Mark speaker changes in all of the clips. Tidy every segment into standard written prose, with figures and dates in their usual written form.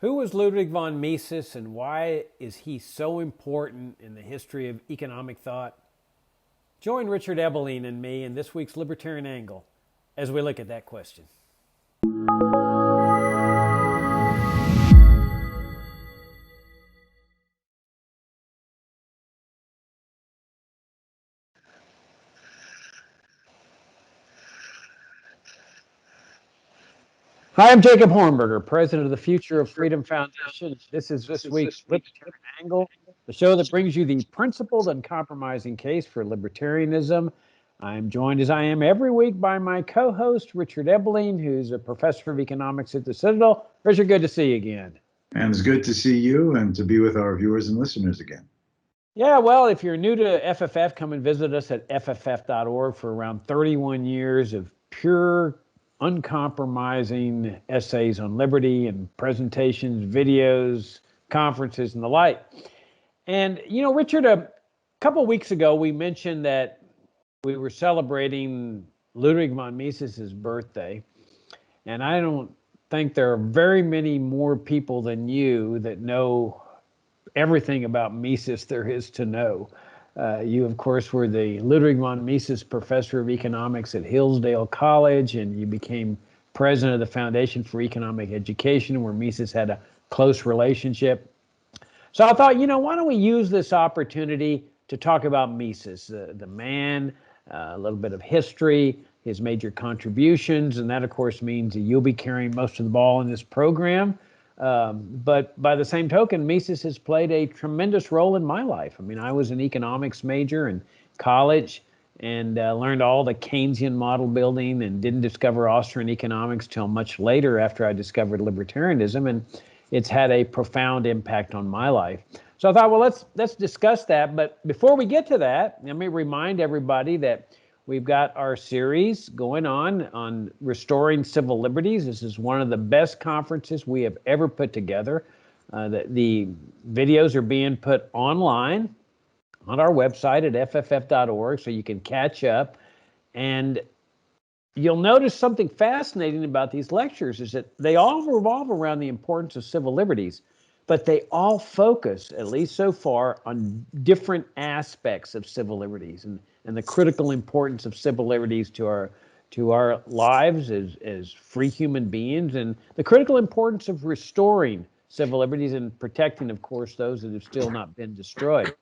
Speaker 1: Who was Ludwig von Mises and why is he so important in the history of economic thought? Join Richard Ebeling and me in this week's Libertarian Angle as we look at that question. Hi, I'm Jacob Hornberger, president of the Future of Freedom Foundation. This is this week's Libertarian Angle, the show that brings you the principled and compromising case for libertarianism. I'm joined as I am every week by my co-host, Richard Ebeling, who's a professor of economics at the Citadel. Richard, good to see you again.
Speaker 2: And it's good to see you and to be with our viewers and listeners again.
Speaker 1: Yeah, well, if you're new to FFF, come and visit us at fff.org for around 31 years of pure, uncompromising essays on liberty and presentations, videos, conferences, and the like. And, you know, Richard, a couple weeks ago, we mentioned that we were celebrating Ludwig von Mises' birthday. And I don't think there are very many more people than you that know everything about Mises there is to know. You, of course, were the Ludwig von Mises Professor of Economics at Hillsdale College, and you became president of the Foundation for Economic Education, where Mises had a close relationship. So I thought, you know, why don't we use this opportunity to talk about Mises, the man, a little bit of history, his major contributions, and that, of course, means that you'll be carrying most of the ball in this program. But by the same token, Mises has played a tremendous role in my life. I mean, I was an economics major in college and learned all the Keynesian model building and didn't discover Austrian economics till much later after I discovered libertarianism. And it's had a profound impact on my life. So I thought, well, let's discuss that. But before we get to that, let me remind everybody that we've got our series going on restoring civil liberties. This is one of the best conferences we have ever put together. The videos are being put online on our website at fff.org, so you can catch up. And you'll notice something fascinating about these lectures is that they all revolve around the importance of civil liberties, but they all focus, at least so far, on different aspects of civil liberties and the critical importance of civil liberties to our lives as free human beings, and the critical importance of restoring civil liberties and protecting, of course, those that have still not been destroyed.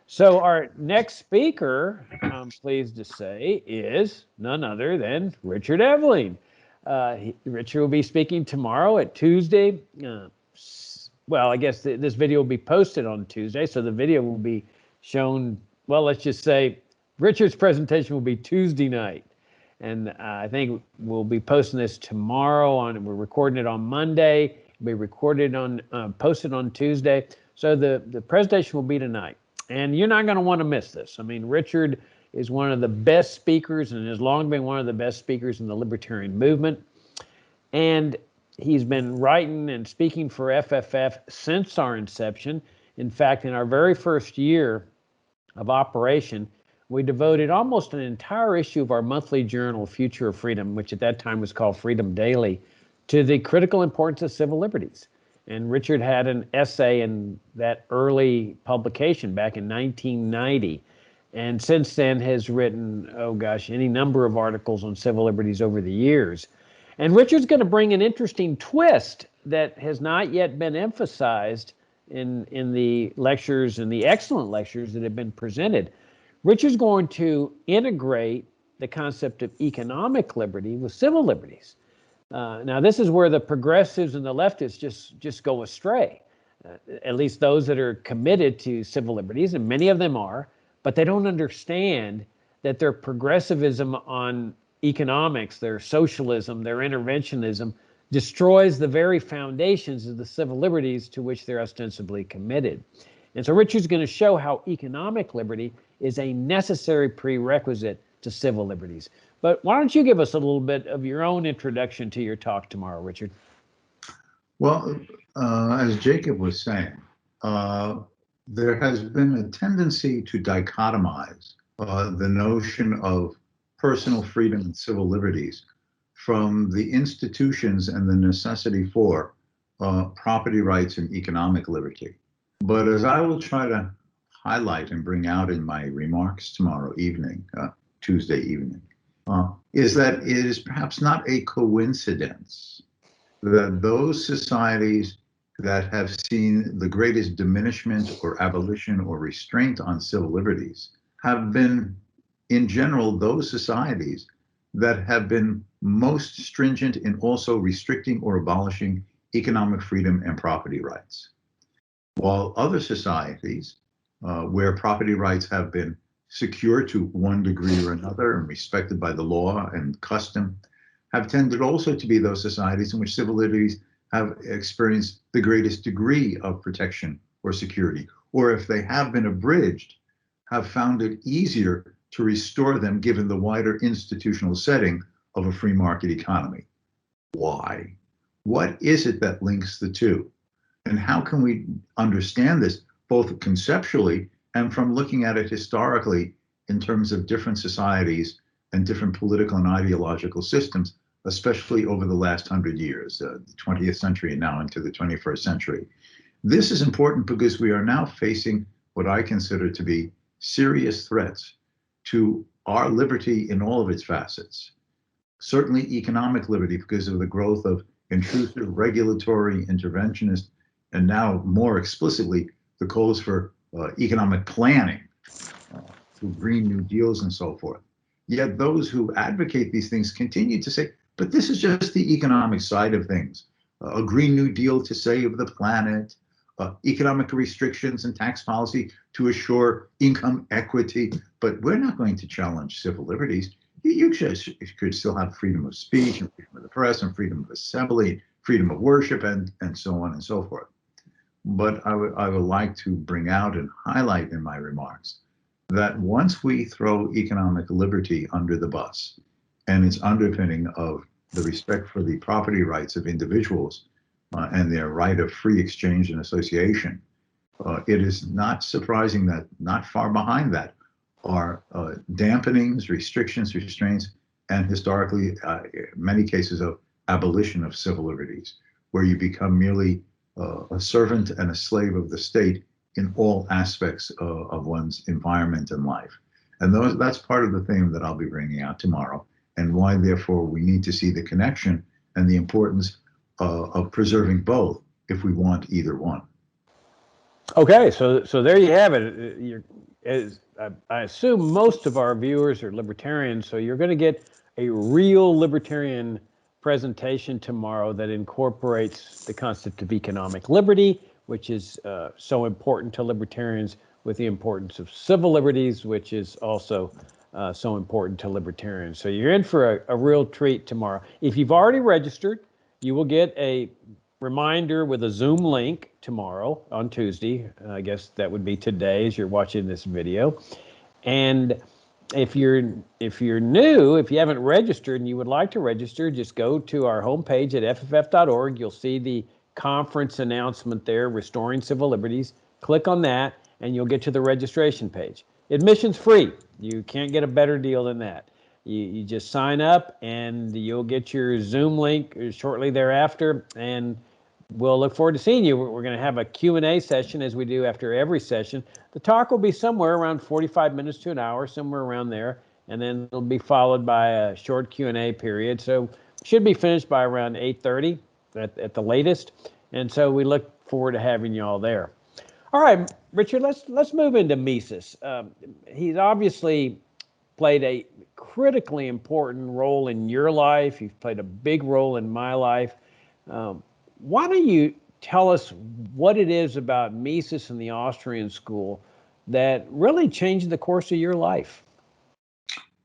Speaker 1: So our next speaker, I'm pleased to say, is none other than Richard Ebeling. Richard will be speaking tomorrow at Tuesday. Well, I guess this video will be posted on Tuesday, so the video will be shown, well, let's just say Richard's presentation will be Tuesday night. And I think we'll be posting this tomorrow we're recording it on Monday. It'll be recorded posted on Tuesday. So the presentation will be tonight. And you're not going to want to miss this. I mean, Richard is one of the best speakers and has long been one of the best speakers in the libertarian movement. And he's been writing and speaking for FFF since our inception. In fact, in our very first year of operation, we devoted almost an entire issue of our monthly journal, Future of Freedom, which at that time was called Freedom Daily, to the critical importance of civil liberties. And Richard had an essay in that early publication back in 1990. And since then has written, oh gosh, any number of articles on civil liberties over the years. And Richard's going to bring an interesting twist that has not yet been emphasized in the lectures and the excellent lectures that have been presented. Richard's going to integrate the concept of economic liberty with civil liberties. Now, this is where the progressives and the leftists just go astray, at least those that are committed to civil liberties, and many of them are, but they don't understand that their progressivism on economics, their socialism, their interventionism, destroys the very foundations of the civil liberties to which they're ostensibly committed. And so Richard's going to show how economic liberty is a necessary prerequisite to civil liberties. But why don't you give us a little bit of your own introduction to your talk tomorrow, Richard?
Speaker 2: Well, as Jacob was saying, there has been a tendency to dichotomize the notion of personal freedom and civil liberties from the institutions and the necessity for property rights and economic liberty. But as I will try to highlight and bring out in my remarks tomorrow evening, Tuesday evening, is that it is perhaps not a coincidence that those societies that have seen the greatest diminishment or abolition or restraint on civil liberties have been, in general, those societies that have been most stringent in also restricting or abolishing economic freedom and property rights. While other societies, where property rights have been secure to one degree or another and respected by the law and custom, have tended also to be those societies in which civil liberties have experienced the greatest degree of protection or security, or if they have been abridged, have found it easier to restore them given the wider institutional setting of a free market economy. Why? What is it that links the two? And how can we understand this both conceptually and from looking at it historically in terms of different societies and different political and ideological systems, especially over the last 100 years, the 20th century and now into the 21st century? This is important because we are now facing what I consider to be serious threats to our liberty in all of its facets. Certainly economic liberty because of the growth of intrusive regulatory interventionist, and now more explicitly, the calls for economic planning through Green New Deals and so forth. Yet those who advocate these things continue to say, but this is just the economic side of things. A Green New Deal to save the planet, economic restrictions and tax policy to assure income equity, but we're not going to challenge civil liberties. You could still have freedom of speech and freedom of the press and freedom of assembly, freedom of worship, and so on and so forth. But I would like to bring out and highlight in my remarks that once we throw economic liberty under the bus and its underpinning of the respect for the property rights of individuals and their right of free exchange and association, it is not surprising that not far behind that are dampenings, restrictions, restraints, and historically, many cases of abolition of civil liberties, where you become merely a servant and a slave of the state in all aspects of one's environment and life. And that's part of the theme that I'll be bringing out tomorrow, and why, therefore, we need to see the connection and the importance of preserving both if we want either one.
Speaker 1: Okay, so there you have it. I assume most of our viewers are libertarians, so you're going to get a real libertarian presentation tomorrow that incorporates the concept of economic liberty, which is so important to libertarians, with the importance of civil liberties, which is also so important to libertarians. So you're in for a real treat tomorrow. If you've already registered, you will get a reminder with a Zoom link tomorrow on Tuesday. I guess that would be today as you're watching this video. And if you're new, if you haven't registered and you would like to register, just go to our homepage at fff.org. You'll see the conference announcement there, Restoring Civil Liberties. Click on that and you'll get to the registration page. Admission's free. You can't get a better deal than that. You just sign up and you'll get your Zoom link shortly thereafter, and we'll look forward to seeing you. We're going to have a Q&A session as we do after every session. The talk will be somewhere around 45 minutes to an hour, somewhere around there, and then it'll be followed by a short Q&A period. So should be finished by around 8:30 at the latest. And so we look forward to having you all there. All right, Richard, let's move into Mises. He's obviously played a critically important role in your life. You've played a big role in my life. Why don't you tell us what it is about Mises and the Austrian school that really changed the course of your life?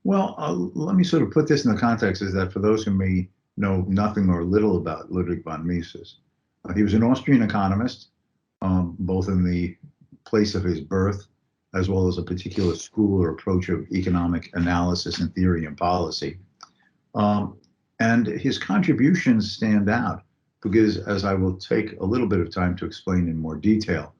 Speaker 2: Well, let me sort of put this in the context is that for those who may know nothing or little about Ludwig von Mises, he was an Austrian economist, both in the place of his birth as well as a particular school or approach of economic analysis and theory and policy. And his contributions stand out because, as I will take a little bit of time to explain in more detail,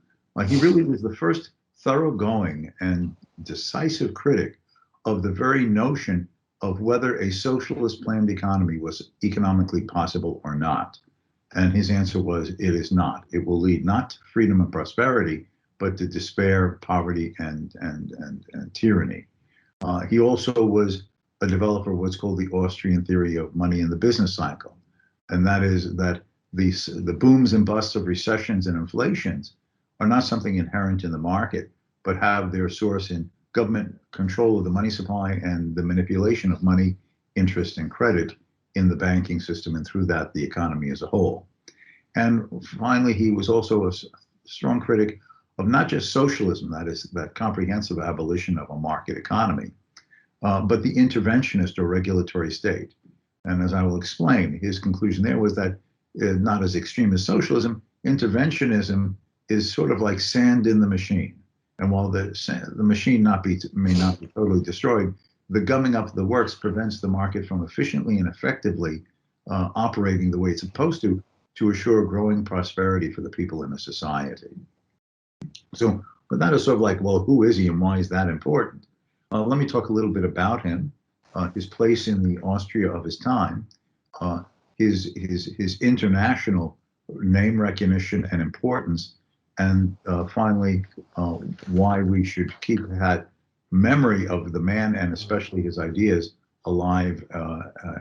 Speaker 2: he really was the first thoroughgoing and decisive critic of the very notion of whether a socialist planned economy was economically possible or not. And his answer was, it is not. It will lead not to freedom and prosperity, but to despair, poverty, and tyranny. He also was a developer of what's called the Austrian theory of money in the business cycle. And that is that the booms and busts of recessions and inflations are not something inherent in the market, but have their source in government control of the money supply and the manipulation of money, interest, and credit in the banking system, and through that, the economy as a whole. And finally, he was also a strong critic of not just socialism, that is, that comprehensive abolition of a market economy, but the interventionist or regulatory state. And as I will explain, his conclusion there was that not as extreme as socialism, interventionism is sort of like sand in the machine. And while the machine may not be totally destroyed, the gumming up of the works prevents the market from efficiently and effectively operating the way it's supposed to assure growing prosperity for the people in a society. So, but that is sort of like, well, who is he and why is that important? Let me talk a little bit about him, his place in the Austria of his time, his international name recognition and importance, and finally, why we should keep that memory of the man and especially his ideas alive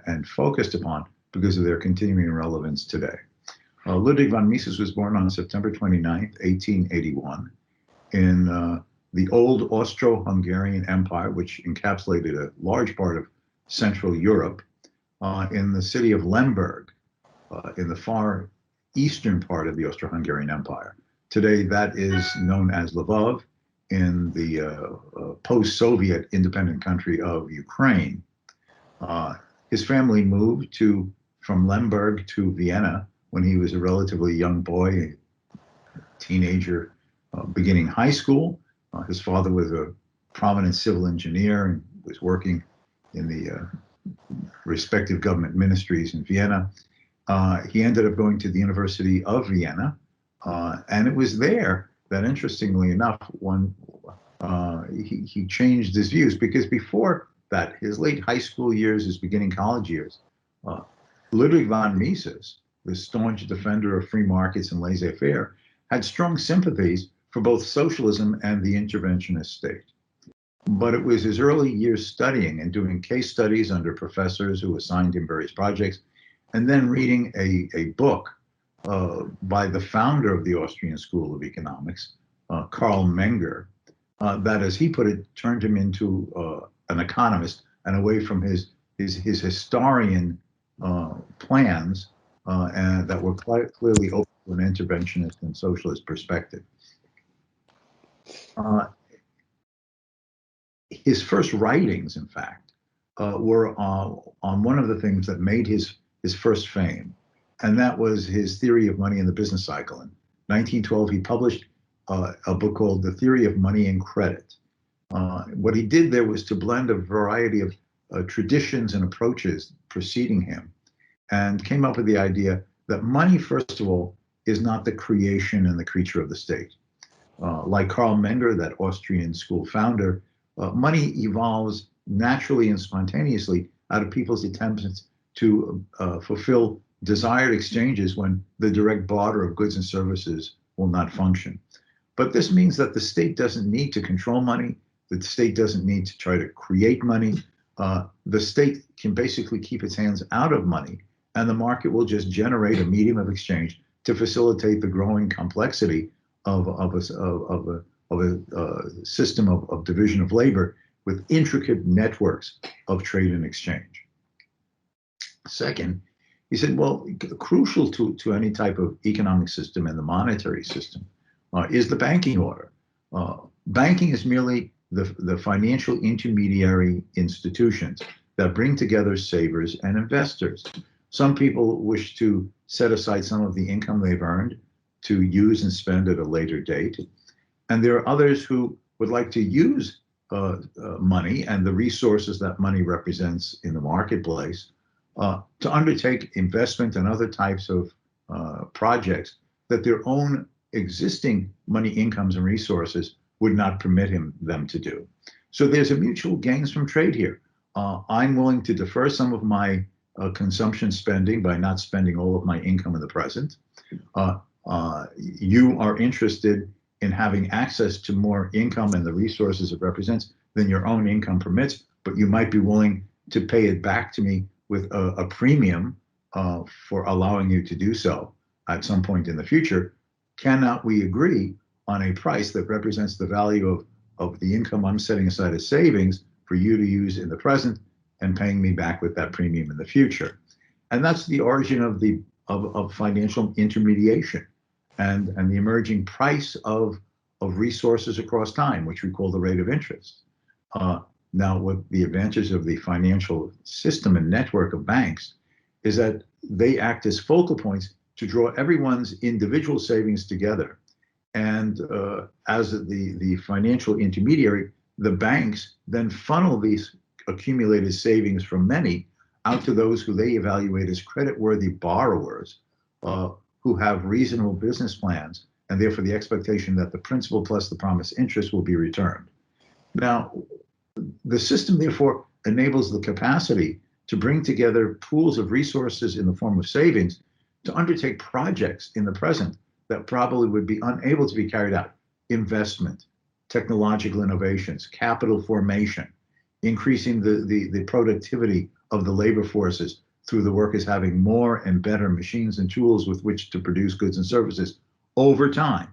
Speaker 2: and focused upon because of their continuing relevance today. Ludwig von Mises was born on September 29th, 1881, in the old Austro-Hungarian Empire, which encapsulated a large part of Central Europe, in the city of Lemberg, in the far eastern part of the Austro-Hungarian Empire. Today, that is known as Lvov in the post-Soviet independent country of Ukraine. His family moved from Lemberg to Vienna when he was a relatively young boy, a teenager, beginning high school. His father was a prominent civil engineer and was working in the respective government ministries in Vienna. He ended up going to the University of Vienna, and it was there that, interestingly enough, he changed his views, because before that, his late high school years, his beginning college years, Ludwig von Mises, the staunch defender of free markets and laissez-faire, had strong sympathies for both socialism and the interventionist state. But it was his early years studying and doing case studies under professors who assigned him various projects, and then reading a book by the founder of the Austrian School of Economics, Karl Menger, that, as he put it, turned him into an economist and away from his historian plans and that were clearly open to an interventionist and socialist perspective. His first writings, in fact, were on one of the things that made his first fame, and that was his theory of money in the business cycle. In 1912, he published a book called The Theory of Money and Credit. What he did there was to blend a variety of traditions and approaches preceding him, and came up with the idea that money, first of all, is not the creation and the creature of the state. Like Karl Menger, that Austrian school founder, money evolves naturally and spontaneously out of people's attempts to fulfill desired exchanges when the direct barter of goods and services will not function. But this means that the state doesn't need to control money. The state doesn't need to try to create money. The state can basically keep its hands out of money, and the market will just generate a medium of exchange to facilitate the growing complexity of a system of division of labor with intricate networks of trade and exchange. Second, he said, well, crucial to any type of economic system and the monetary system is the banking order. Banking is merely the financial intermediary institutions that bring together savers and investors. Some people wish to set aside some of the income they've earned to use and spend at a later date. And there are others who would like to use money and the resources that money represents in the marketplace to undertake investment and other types of projects that their own existing money incomes and resources would not permit them to do. So there's a mutual gains from trade here. I'm willing to defer some of my consumption spending by not spending all of my income in the present. You are interested in having access to more income and the resources it represents than your own income permits, but you might be willing to pay it back to me with a premium for allowing you to do so at some point in the future. Cannot we agree on a price that represents the value of the income I'm setting aside as savings for you to use in the present and paying me back with that premium in the future? And that's the origin of financial intermediation and the emerging price of resources across time, which we call the rate of interest. Now, what the advantage of the financial system and network of banks is that they act as focal points to draw everyone's individual savings together. And as the financial intermediary, the banks then funnel these accumulated savings from many out to those who they evaluate as creditworthy borrowers who have reasonable business plans, and therefore the expectation that the principal plus the promised interest will be returned. Now, the system therefore enables the capacity to bring together pools of resources in the form of savings to undertake projects in the present that probably would be unable to be carried out. Investment, technological innovations, capital formation, increasing the productivity of the labor forces through the workers having more and better machines and tools with which to produce goods and services over time.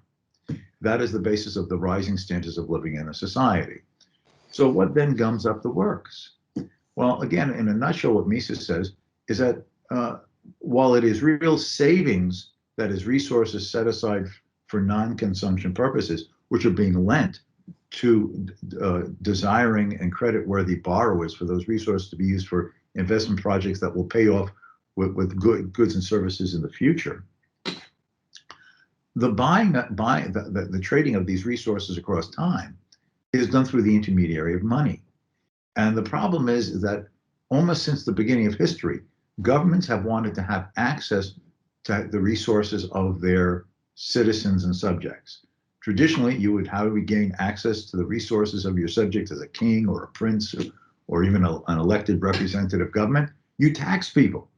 Speaker 2: That is the basis of the rising standards of living in a society. So what then gums up the works? Well, again, in a nutshell, what Mises says is that while it is real savings, that is resources set aside for non-consumption purposes, which are being lent to desiring and credit-worthy borrowers for those resources to be used for investment projects that will pay off with goods and services in the future. The the trading of these resources across time is done through the intermediary of money. And the problem is that almost since the beginning of history, governments have wanted to have access to the resources of their citizens and subjects. Traditionally, how do we gain access to the resources of your subjects as a king or a prince or even an elected representative government? You tax people.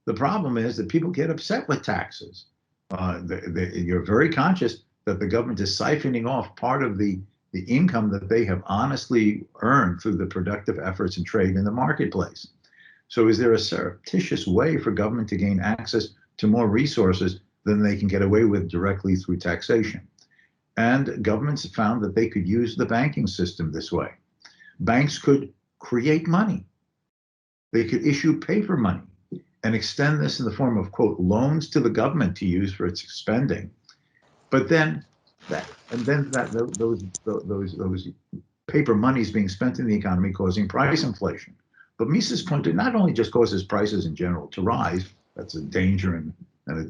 Speaker 2: The problem is that people get upset with taxes. You're very conscious that the government is siphoning off part of the income that they have honestly earned through the productive efforts and trade in the marketplace. So is there a surreptitious way for government to gain access to more resources than they can get away with directly through taxation? And governments found that they could use the banking system this way. Banks could create money. They could issue paper money and extend this in the form of, quote, loans to the government to use for its spending. But then those paper monies being spent in the economy causing price inflation. But Mises pointed not only just causes prices in general to rise, that's a danger and a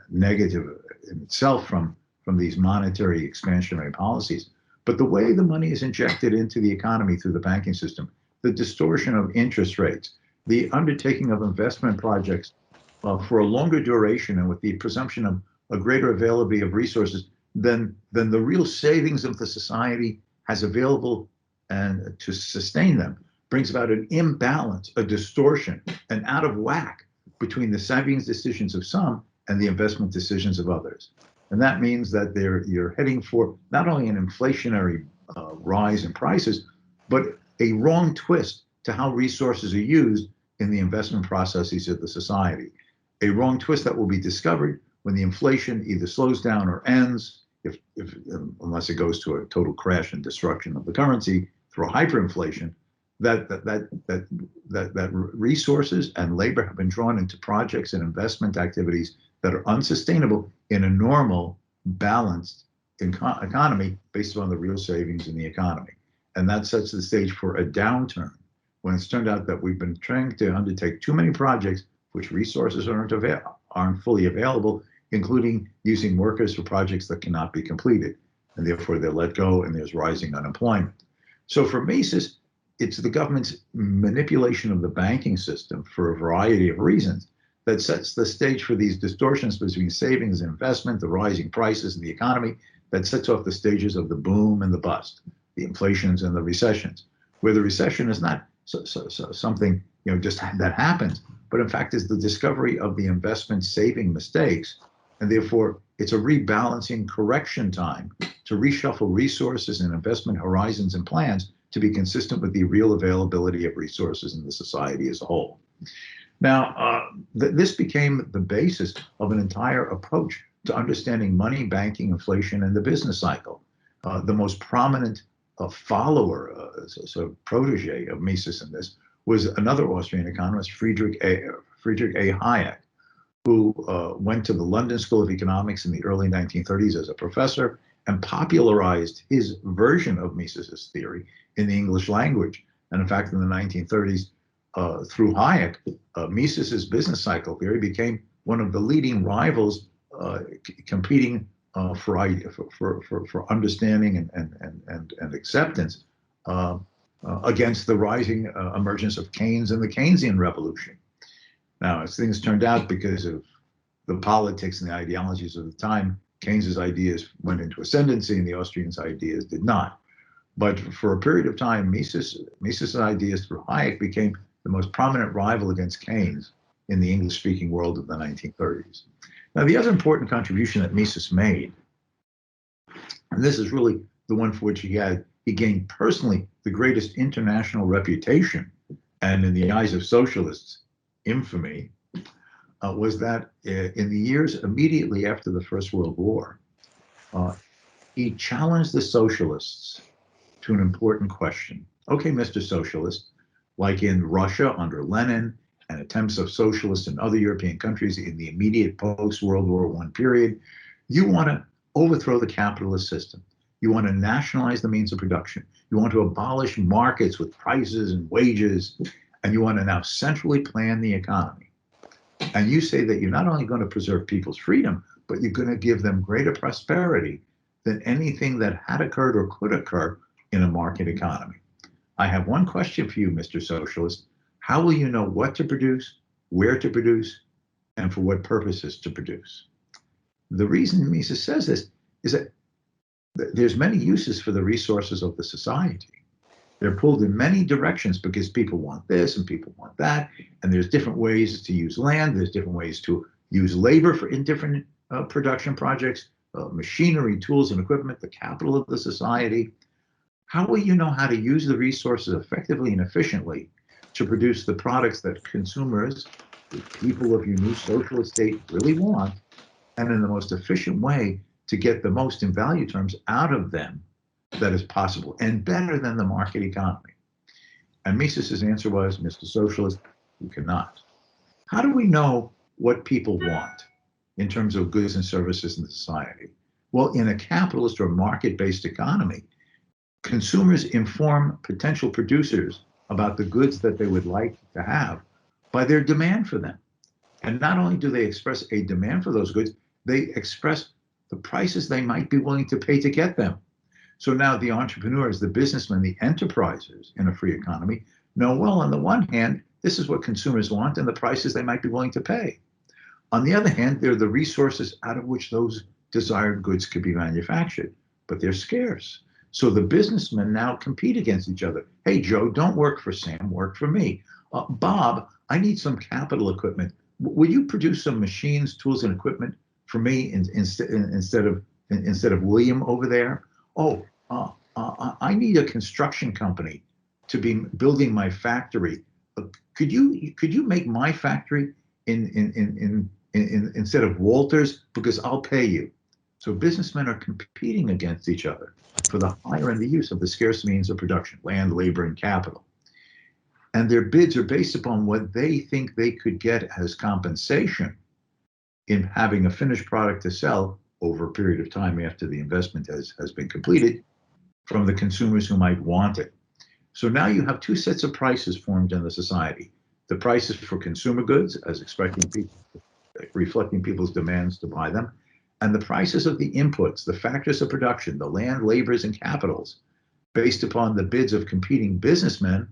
Speaker 2: negative in itself from these monetary expansionary policies, but the way the money is injected into the economy through the banking system, the distortion of interest rates, the undertaking of investment projects for a longer duration and with the presumption of a greater availability of resources than the real savings of the society has available and to sustain them, brings about an imbalance, a distortion, an out of whack between the savings decisions of some and the investment decisions of others. And that means that you're heading for not only an inflationary rise in prices, but a wrong twist to how resources are used in the investment processes of the society. A wrong twist that will be discovered when the inflation either slows down or ends, unless it goes to a total crash and destruction of the currency through hyperinflation, that resources and labor have been drawn into projects and investment activities that are unsustainable in a normal, balanced economy based on the real savings in the economy. And that sets the stage for a downturn when it's turned out that we've been trying to undertake too many projects which resources aren't fully available, including using workers for projects that cannot be completed. And therefore they're let go and there's rising unemployment. So for Mises, it's the government's manipulation of the banking system for a variety of reasons that sets the stage for these distortions between savings and investment, the rising prices in the economy, that sets off the stages of the boom and the bust, the inflations and the recessions, where the recession is not something just that happens, but in fact is the discovery of the investment saving mistakes. And therefore, it's a rebalancing correction time to reshuffle resources and investment horizons and plans to be consistent with the real availability of resources in the society as a whole. Now, this became the basis of an entire approach to understanding money, banking, inflation, and the business cycle. The most prominent follower, sort of protege of Mises in this, was another Austrian economist, Friedrich A. Hayek, who went to the London School of Economics in the early 1930s as a professor and popularized his version of Mises's theory in the English language. And in fact, in the 1930s, through Hayek, Mises's business cycle theory became one of the leading rivals competing for understanding and acceptance against the rising emergence of Keynes and the Keynesian revolution. Now, as things turned out, because of the politics and the ideologies of the time, Keynes's ideas went into ascendancy and the Austrians' ideas did not. But for a period of time, Mises's ideas through Hayek became the most prominent rival against Keynes in the English-speaking world of the 1930s. Now, the other important contribution that Mises made, and this is really the one for which he gained personally the greatest international reputation, and in the eyes of socialists, infamy, was that in the years immediately after the First World War, he challenged the socialists to an important question. Okay, Mr. Socialist, like in Russia under Lenin and attempts of socialists in other European countries in the immediate post-World War I period, you want to overthrow the capitalist system. You want to nationalize the means of production. You want to abolish markets with prices and wages, and you want to now centrally plan the economy. And you say that you're not only going to preserve people's freedom, but you're going to give them greater prosperity than anything that had occurred or could occur in a market economy. I have one question for you, Mr. Socialist. How will you know what to produce, where to produce, and for what purposes to produce? The reason Mises says this is that there's many uses for the resources of the society. They're pulled in many directions because people want this and people want that, and there's different ways to use land, there's different ways to use labor in different production projects, machinery, tools, and equipment, the capital of the society. How will you know how to use the resources effectively and efficiently to produce the products that consumers, the people of your new socialist state, really want, and in the most efficient way to get the most in value terms out of them that is possible, and better than the market economy? And Mises's answer was, Mr. Socialist, you cannot. How do we know what people want in terms of goods and services in society? Well, in a capitalist or market-based economy, consumers inform potential producers about the goods that they would like to have by their demand for them. And not only do they express a demand for those goods, they express the prices they might be willing to pay to get them. So now the entrepreneurs, the businessmen, the enterprises in a free economy know, well, on the one hand, this is what consumers want and the prices they might be willing to pay. On the other hand, they're the resources out of which those desired goods could be manufactured, but they're scarce. So the businessmen now compete against each other. Hey, Joe, don't work for Sam, work for me. Bob, I need some capital equipment. Will you produce some machines, tools, and equipment for me instead of William over there? Oh, I need a construction company to be building my factory. Could you make my factory instead of Walter's, because I'll pay you. So businessmen are competing against each other for the higher and the use of the scarce means of production, land, labor, and capital. And their bids are based upon what they think they could get as compensation in having a finished product to sell over a period of time after the investment has been completed from the consumers who might want it. So now you have two sets of prices formed in the society. The prices for consumer goods, as reflecting people's demands to buy them, and the prices of the inputs, the factors of production, the land, labors, and capitals, based upon the bids of competing businessmen,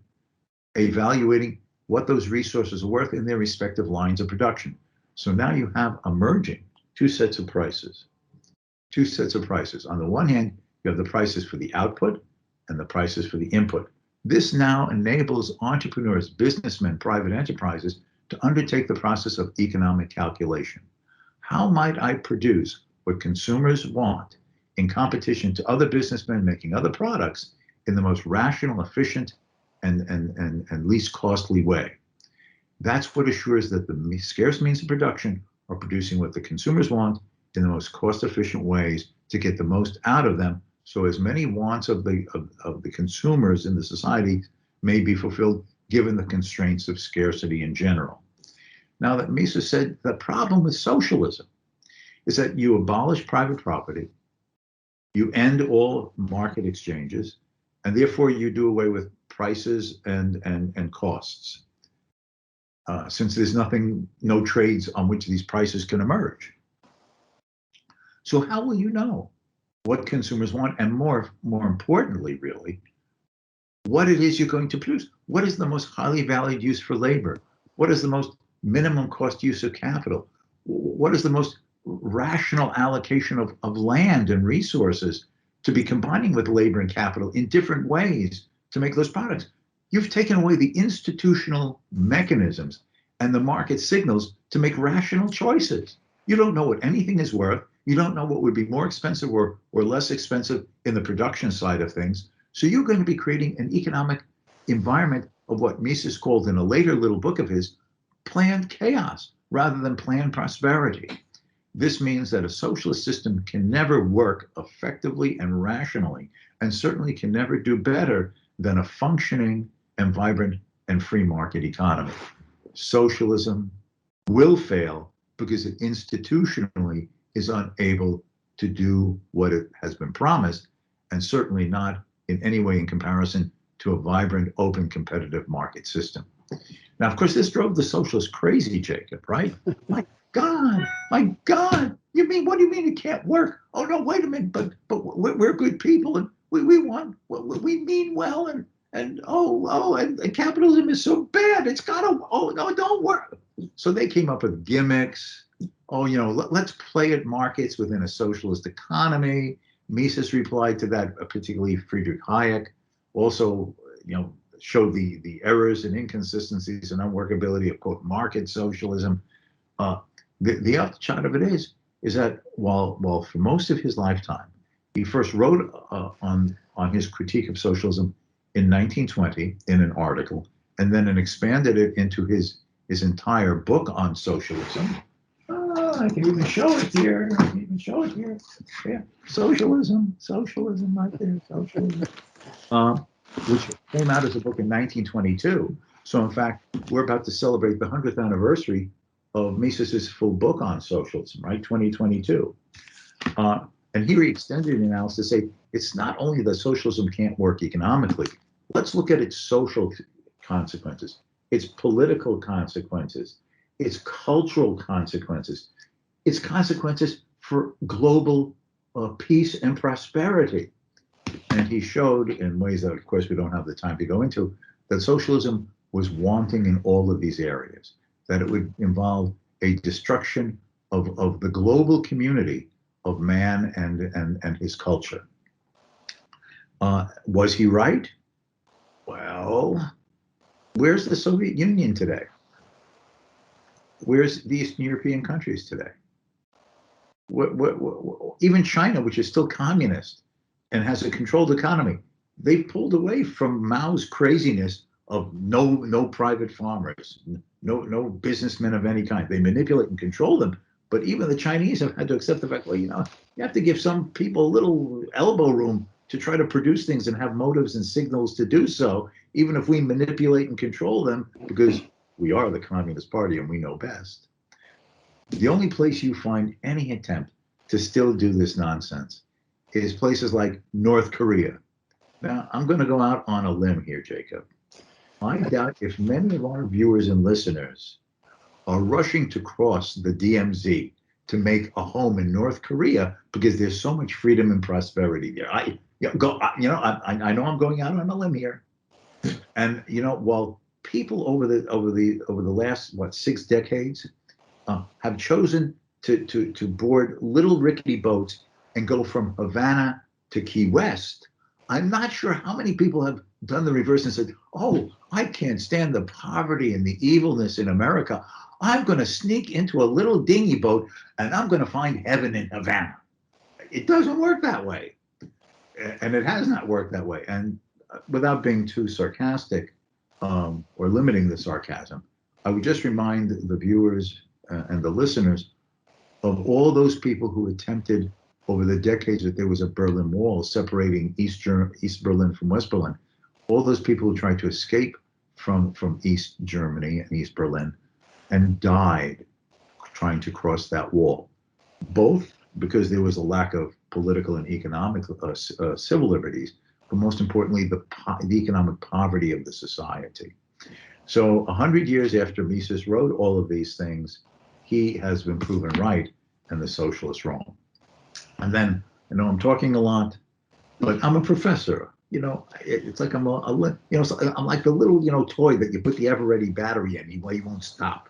Speaker 2: evaluating what those resources are worth in their respective lines of production. So now you have emerging two sets of prices. Two sets of prices. On the one hand, you have the prices for the output and the prices for the input. This now enables entrepreneurs, businessmen, private enterprises to undertake the process of economic calculation. How might I produce what consumers want in competition to other businessmen making other products in the most rational, efficient, and least costly way? That's what assures that the scarce means of production are producing what the consumers want in the most cost-efficient ways to get the most out of them, so as many wants of the consumers in the society may be fulfilled given the constraints of scarcity in general. Now, that Mises said the problem with socialism is that you abolish private property, you end all market exchanges, and therefore you do away with prices and costs. Since there's no trades on which these prices can emerge. So how will you know what consumers want, and more importantly, really, what it is you're going to produce? What is the most highly valued use for labor? What is the most minimum cost use of capital? What is the most rational allocation of land and resources to be combining with labor and capital in different ways to make those products? You've taken away the institutional mechanisms and the market signals to make rational choices. You don't know what anything is worth. You don't know what would be more expensive or less expensive in the production side of things. So you're going to be creating an economic environment of what Mises called in a later little book of his, planned chaos rather than planned prosperity. This means that a socialist system can never work effectively and rationally, and certainly can never do better than a functioning and vibrant and free market economy. Socialism will fail because it institutionally is unable to do what it has been promised, and certainly not in any way in comparison to a vibrant, open, competitive market system. Now, of course, this drove the socialists crazy, Jacob, right? My God, what do you mean it can't work? Oh, no, wait a minute, but we're good people, and we want, we mean well, and capitalism is so bad, it's gotta, oh, no, don't work. So they came up with gimmicks. Oh, let's play at markets within a socialist economy. Mises replied to that, particularly Friedrich Hayek, also, showed the errors and inconsistencies and unworkability of, quote, market socialism. The upshot of it is that while for most of his lifetime, he first wrote on his critique of socialism in 1920 in an article, and then expanded it into his entire book on socialism. I can even show it here. Yeah, socialism right there, socialism. Which came out as a book in 1922. So in fact, we're about to celebrate the 100th anniversary of Mises's full book on socialism, right? 2022. And here he extended the analysis to say, it's not only that socialism can't work economically, let's look at its social consequences, its political consequences, its cultural consequences, its consequences for global peace and prosperity. And he showed, in ways that, of course, we don't have the time to go into, that socialism was wanting in all of these areas, that it would involve a destruction of the global community of man and his culture. Was he right? Well, where's the Soviet Union today? Where's the Eastern European countries today? Even China, which is still communist and has a controlled economy, they've pulled away from Mao's craziness of no private farmers, no businessmen of any kind. They manipulate and control them. But even the Chinese have had to accept the fact, well, you have to give some people a little elbow room to try to produce things and have motives and signals to do so, even if we manipulate and control them, because we are the Communist Party and we know best. The only place you find any attempt to still do this nonsense is places like North Korea. Now, I'm going to go out on a limb here, Jacob. I doubt if many of our viewers and listeners are rushing to cross the DMZ to make a home in North Korea because there's so much freedom and prosperity there. I know I'm going out on a limb here, and while people over the last 6 decades have chosen to board little rickety boats and go from Havana to Key West, I'm not sure how many people have done the reverse and said, oh, I can't stand the poverty and the evilness in America. I'm going to sneak into a little dinghy boat and I'm going to find heaven in Havana. It doesn't work that way. And it has not worked that way. And without being too sarcastic or limiting the sarcasm, I would just remind the viewers and the listeners of all those people who attempted over the decades that there was a Berlin Wall separating East Berlin from West Berlin. All those people who tried to escape from East Germany and East Berlin and died trying to cross that wall, both because there was a lack of political and economic civil liberties, but most importantly, the economic poverty of the society. So 100 years after Mises wrote all of these things, he has been proven right and the socialists wrong. And then, I'm talking a lot, but I'm a professor. It's like I'm I'm like the little, toy that you put the ever-ready battery in, he won't stop.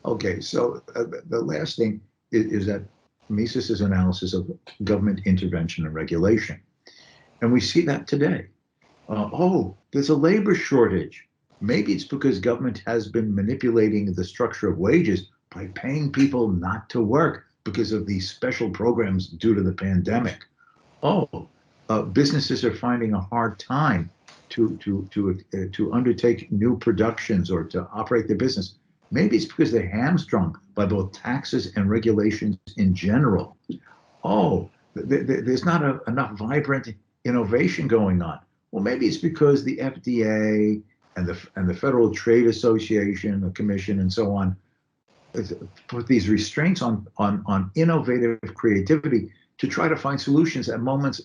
Speaker 2: Okay, so the last thing is that Mises' analysis of government intervention and regulation. And we see that today. There's a labor shortage. Maybe it's because government has been manipulating the structure of wages by paying people not to work because of these special programs due to the pandemic. Businesses are finding a hard time to undertake new productions or to operate their business. Maybe it's because they're hamstrung by both taxes and regulations in general. There's not enough vibrant innovation going on. Well, maybe it's because the FDA and the Federal Trade Association, the Commission, and so on, put these restraints on innovative creativity to try to find solutions at moments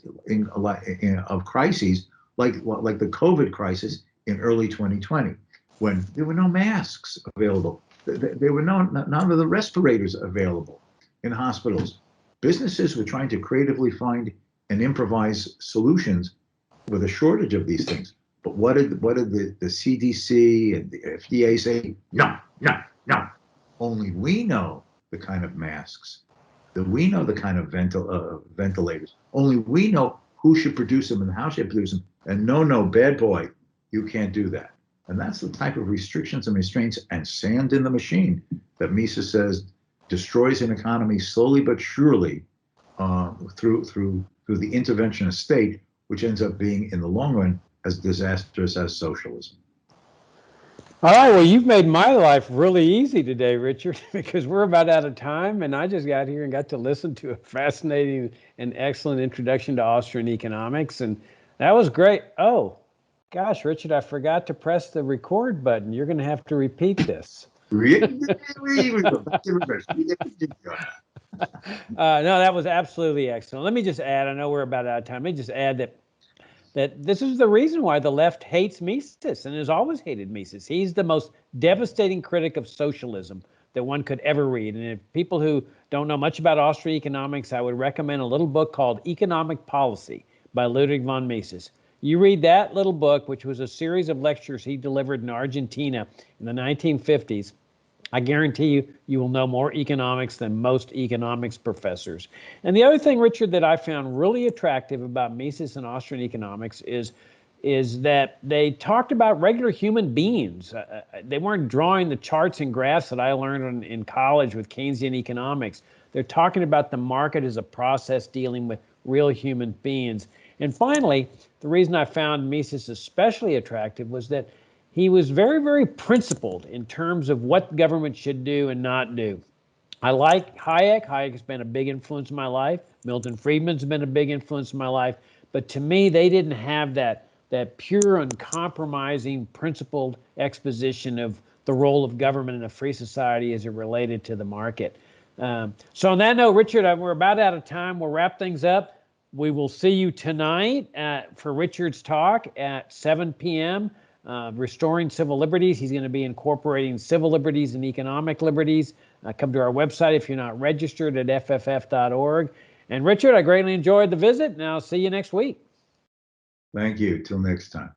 Speaker 2: of crises, like the COVID crisis in early 2020, when there were no masks available, there were none of the respirators available in hospitals. Businesses were trying to creatively find and improvise solutions with a shortage of these things. But what did the CDC and the FDA say? No. Only we know the kind of masks, that we know the kind of ventilators. Only we know who should produce them and how should produce them. And no, bad boy, you can't do that. And that's the type of restrictions and restraints and sand in the machine that Mises says destroys an economy slowly but surely through the interventionist state, which ends up being, in the long run, as disastrous as socialism.
Speaker 1: All right, well, you've made my life really easy today, Richard, because we're about out of time, and I just got here and got to listen to a fascinating and excellent introduction to Austrian economics, and that was great. Oh, gosh, Richard, I forgot to press the record button. You're going to have to repeat this.
Speaker 2: No,
Speaker 1: that was absolutely excellent. Let me just add, I know we're about out of time. Let me just add that this is the reason why the left hates Mises and has always hated Mises. He's the most devastating critic of socialism that one could ever read. And if people who don't know much about Austrian economics, I would recommend a little book called Economic Policy by Ludwig von Mises. You read that little book, which was a series of lectures he delivered in Argentina in the 1950s. I guarantee you will know more economics than most economics professors. And the other thing, Richard, that I found really attractive about Mises and Austrian economics is that they talked about regular human beings. They weren't drawing the charts and graphs that I learned in college with Keynesian economics. They're talking about the market as a process dealing with real human beings. And finally, the reason I found Mises especially attractive was that he was very, very principled in terms of what government should do and not do. I like Hayek. Hayek's been a big influence in my life. Milton Friedman's been a big influence in my life. But to me, they didn't have that pure, uncompromising, principled exposition of the role of government in a free society as it related to the market. So on that note, Richard, we're about out of time. We'll wrap things up. We will see you tonight for Richard's talk at 7 p.m., Restoring Civil Liberties. He's going to be incorporating civil liberties and economic liberties. Come to our website if you're not registered at fff.org. And Richard, I greatly enjoyed the visit, and I'll see you next week.
Speaker 2: Thank you. Till next time.